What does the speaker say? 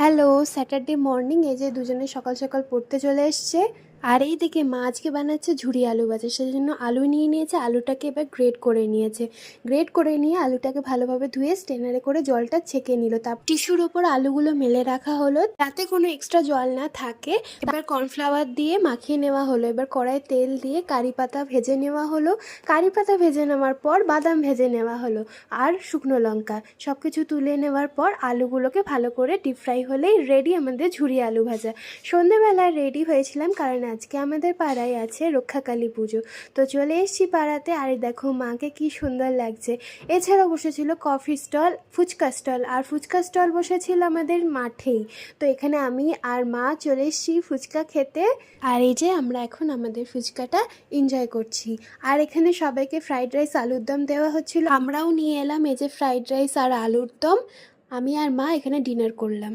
Hello, Saturday morning এই যে দুজনে সকাল সকাল পড়তে চলে এসছে। আর এইদিকে মা আজকে বানাচ্ছে ঝুরি আলু ভাজা, সেই জন্য আলু নিয়ে নিয়েছে, আলুটাকে এবার গ্রেট করে নিয়েছে। গ্রেট করে নিয়ে আলুটাকে ভালোভাবে ধুয়ে স্ট্রেনারে করে জলটা ছেঁকে নিল। তারপর টিস্যুর ওপর আলুগুলো মেলে রাখা হলো যাতে কোনো এক্সট্রা জল না থাকে। এবার কর্নফ্লাওয়ার দিয়ে মাখিয়ে নেওয়া হলো। এবার কড়াই তেল দিয়ে কারি পাতা ভেজে নেওয়া হলো। কারি পাতা ভেজে নেওয়ার পর বাদাম ভেজে নেওয়া হলো আর শুকনো লঙ্কা সব কিছু তুলে নেওয়ার পর আলুগুলোকে ভালো করে ডিপ ফ্রাই হলেই রেডি আমাদের ঝুরি আলু ভাজা। সন্ধেবেলায় রেডি হয়েছিলাম কারণ আজকে আমাদের পাড়ায় আছে রক্ষাকালী পুজো। তো চলে এসেছি পাড়াতে, আর দেখো মাকে কি সুন্দর লাগছে। এছাড়াও বসেছিল কফি স্টল, ফুচকা স্টল, আর ফুচকা স্টল বসেছিল আমাদের মাঠেই। তো এখানে আমি আর মা চলে এসেছি ফুচকা খেতে। আর এই যে আমরা এখন আমাদের ফুচকাটা এনজয় করছি। আর এখানে সবাইকে ফ্রাইড রাইস আলুর দম দেওয়া হচ্ছিল, আমরাও নিয়ে এলাম এই যে ফ্রাইড রাইস আর আলুর দম। আমি আর মা এখানে ডিনার করলাম।